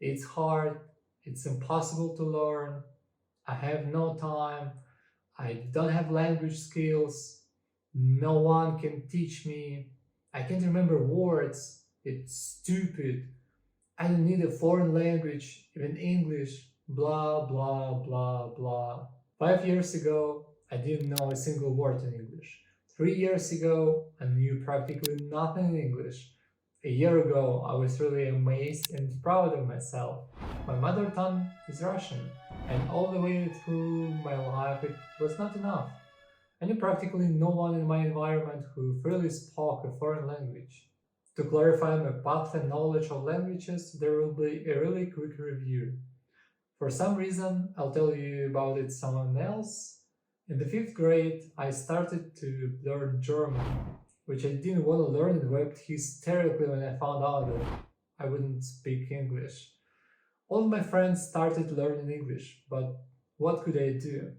It's hard, it's impossible to learn, I have no time, I don't have language skills, no one can teach me, I can't remember words, it's stupid, I don't need a foreign language, even English, blah blah blah blah. 5 years ago, I didn't know a single word in English. 3 years ago, I knew practically nothing in English. A year ago, I was really amazed and proud of myself. My mother tongue is Russian, and all the way through my life, it was not enough. I knew practically no one in my environment who freely spoke a foreign language. To clarify my path and knowledge of languages, there will be a really quick review. For some reason, I'll tell you about it someone else. In the 5th grade, I started to learn German, which I didn't want to learn and wept hysterically when I found out that I wouldn't speak English. All my friends started learning English, but what could I do?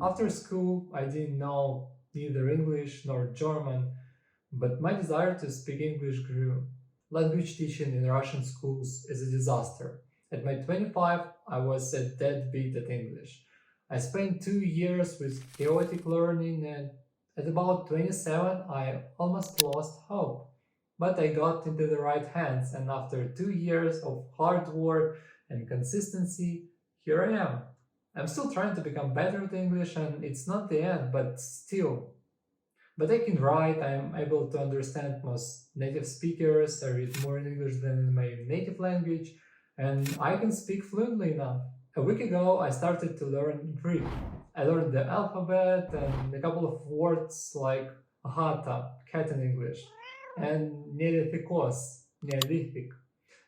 After school, I didn't know neither English nor German, but my desire to speak English grew. Language teaching in Russian schools is a disaster. At my 25, I was a deadbeat at English. I spent 2 years with chaotic learning, and at about 27, I almost lost hope. But I got into the right hands, and after 2 years of hard work and consistency, here I am. I'm still trying to become better at English, and it's not the end, but still. But I can write, I'm able to understand most native speakers, I read more in English than in my native language, and I can speak fluently enough. A week ago, I started to learn Greek. I learned the alphabet and a couple of words like hata, cat in English, and neolithikos, Neolithic,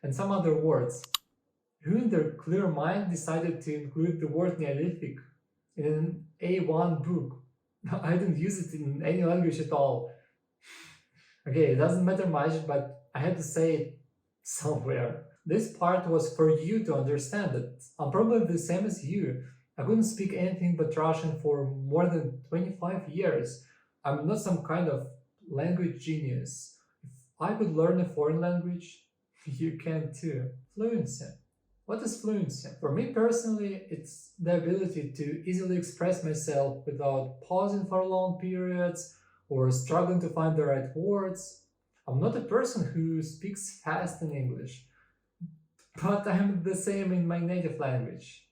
and some other words. Who in their clear mind decided to include the word Neolithic in an A1 book? I didn't use it in any language at all. Okay, it doesn't matter much, but I had to say it somewhere. This part was for you to understand that I'm probably the same as you. I couldn't speak anything but Russian for more than 25 years. I'm not some kind of language genius. If I could learn a foreign language, you can too. Fluency. What is fluency? For me personally, it's the ability to easily express myself without pausing for long periods or struggling to find the right words. I'm not a person who speaks fast in English, but I'm the same in my native language.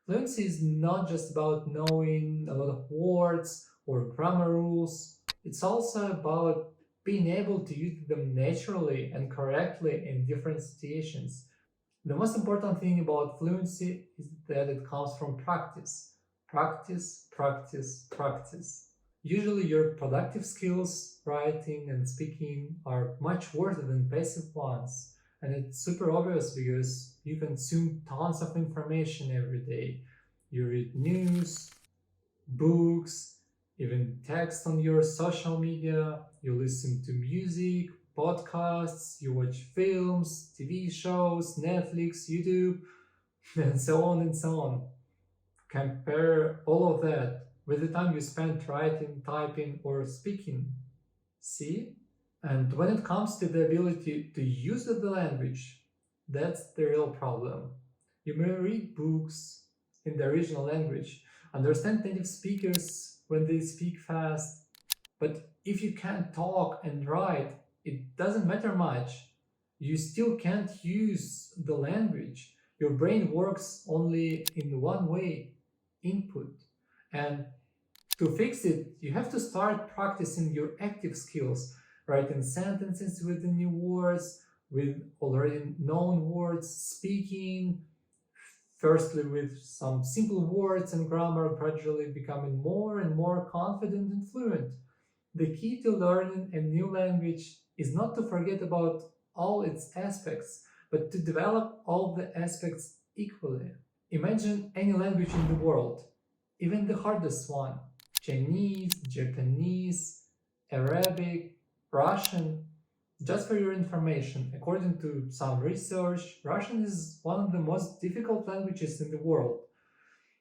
Fluency is not just about knowing a lot of words or grammar rules, it's also about being able to use them naturally and correctly in different situations. The most important thing about fluency is that it comes from practice. Practice, practice, practice. Usually your productive skills, writing and speaking, are much worse than passive ones. And it's super obvious because you consume tons of information every day. You read news, books, even text on your social media, you listen to music, podcasts, you watch films, TV shows, Netflix, YouTube, and so on and so on. Compare all of that with the time you spend writing, typing, or speaking. See? And when it comes to the ability to use the language, that's the real problem. You may read books in the original language, understand native speakers when they speak fast, but if you can't talk and write, it doesn't matter much. You still can't use the language. Your brain works only in one way, input. And to fix it, you have to start practicing your active skills, writing sentences with the new words, with already known words, speaking, firstly with some simple words and grammar, gradually becoming more and more confident and fluent. The key to learning a new language is not to forget about all its aspects, but to develop all the aspects equally. Imagine any language in the world, even the hardest one, Chinese, Japanese, Arabic, Russian. Just for your information, according to some research, Russian is one of the most difficult languages in the world.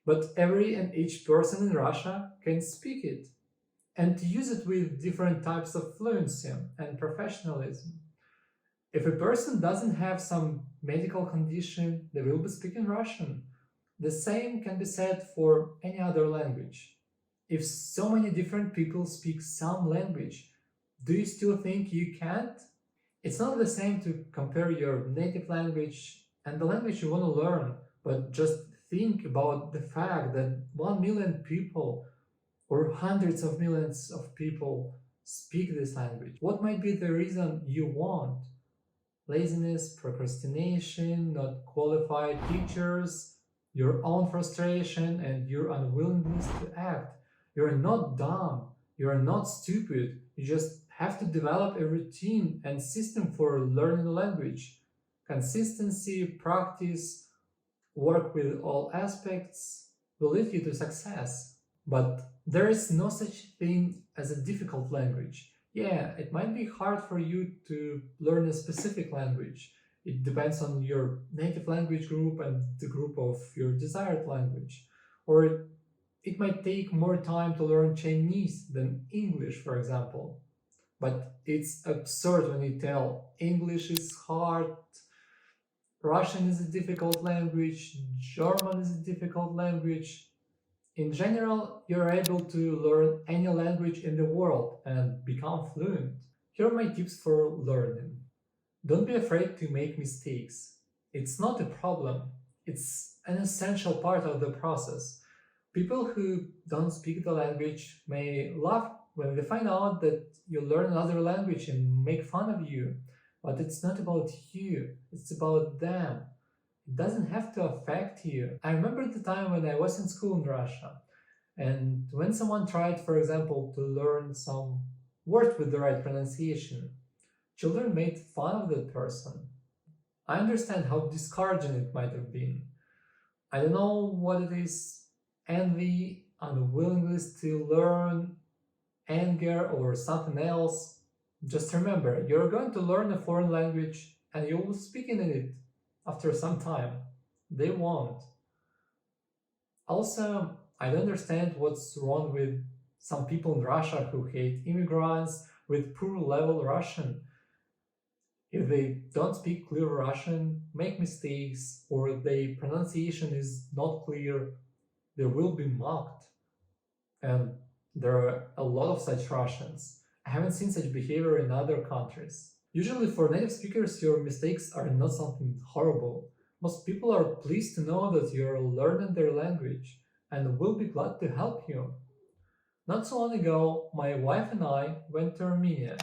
But every and each person in Russia can speak it and to use it with different types of fluency and professionalism. If a person doesn't have some medical condition, they will be speaking Russian. The same can be said for any other language. If so many different people speak some language, do you still think you can't? It's not the same to compare your native language and the language you want to learn, but just think about the fact that 1 million people or hundreds of millions of people speak this language. What might be the reason you want? Laziness, procrastination, not qualified teachers, your own frustration, and your unwillingness to act. You're not dumb, you're not stupid, you just have to develop a routine and system for learning a language. Consistency, practice, work with all aspects will lead you to success. But there is no such thing as a difficult language. Yeah, it might be hard for you to learn a specific language. It depends on your native language group and the group of your desired language. Or it might take more time to learn Chinese than English, for example. But it's absurd when you tell English is hard, Russian is a difficult language, German is a difficult language. In general, you're able to learn any language in the world and become fluent. Here are my tips for learning. Don't be afraid to make mistakes. It's not a problem, it's an essential part of the process. People who don't speak the language may laugh when they find out that you learn another language and make fun of you. But it's not about you, it's about them. It doesn't have to affect you. I remember the time when I was in school in Russia, and when someone tried, for example, to learn some word with the right pronunciation, children made fun of that person. I understand how discouraging it might have been. I don't know what it is, envy, unwillingness to learn, anger, or something else. Just remember, you're going to learn a foreign language and you will speak in it after some time. They won't. Also, I don't understand what's wrong with some people in Russia who hate immigrants with poor level Russian. If they don't speak clear Russian, make mistakes, or their pronunciation is not clear, they will be mocked. And there are a lot of such Russians. I haven't seen such behavior in other countries. Usually for native speakers, your mistakes are not something horrible. Most people are pleased to know that you're learning their language and will be glad to help you. Not so long ago, my wife and I went to Armenia,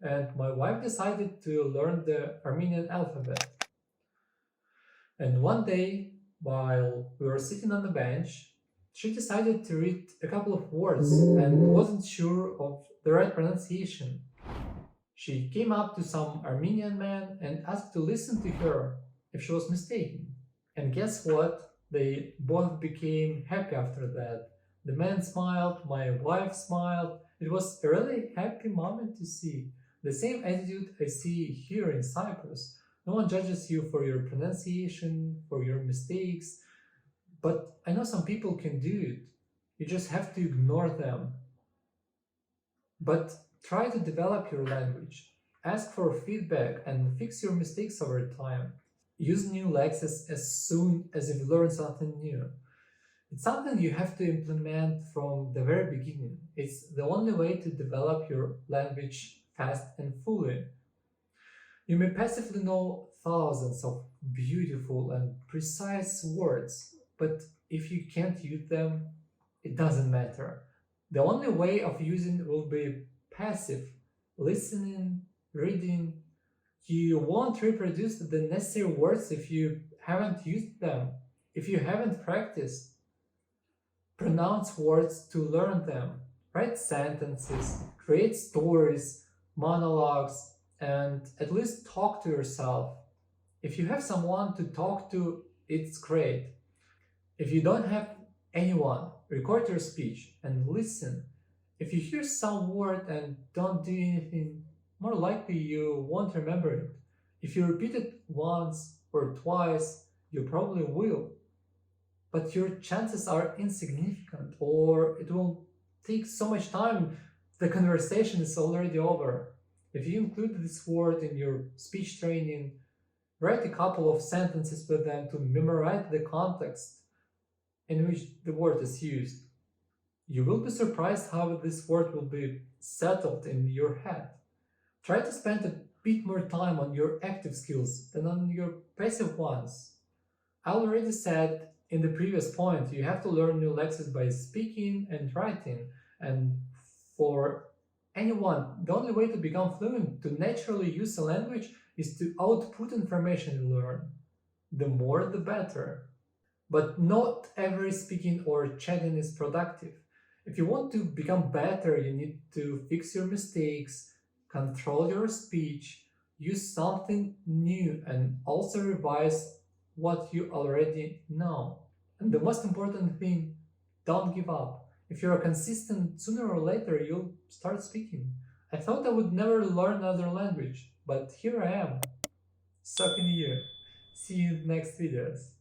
and my wife decided to learn the Armenian alphabet. And one day, while we were sitting on the bench, she decided to read a couple of words and wasn't sure of the right pronunciation. She came up to some Armenian man and asked to listen to her if she was mistaken. And guess what? They both became happy after that. The man smiled, my wife smiled. It was a really happy moment to see. The same attitude I see here in Cyprus. No one judges you for your pronunciation, for your mistakes. But I know some people can do it. You just have to ignore them. But try to develop your language. Ask for feedback and fix your mistakes over time. Use new lexis as soon as you've learned something new. It's something you have to implement from the very beginning. It's the only way to develop your language fast and fully. You may passively know thousands of beautiful and precise words, but if you can't use them, it doesn't matter. The only way of using will be passive, listening, reading. You won't reproduce the necessary words if you haven't used them, if you haven't practiced. Pronounce words to learn them. Write sentences, create stories, monologues, and at least talk to yourself. If you have someone to talk to, it's great. If you don't have anyone, record your speech and listen. If you hear some word and don't do anything, more likely you won't remember it. If you repeat it once or twice, you probably will. But your chances are insignificant, or it will take so much time, the conversation is already over. If you include this word in your speech training, Write a couple of sentences with them to memorize the context in which the word is used. You will be surprised how this word will be settled in your head. Try to spend a bit more time on your active skills than on your passive ones. I already said in the previous point, you have to learn new lexis by speaking and writing. And for anyone, the only way to become fluent, to naturally use a language, is to output information you learn. The more, the better. But not every speaking or chatting is productive. If you want to become better, you need to fix your mistakes, control your speech, use something new, and also revise what you already know. And the most important thing, don't give up. If you're consistent, sooner or later you'll start speaking. I thought I would never learn another language, but here I am, stuck in here. See you in the next videos.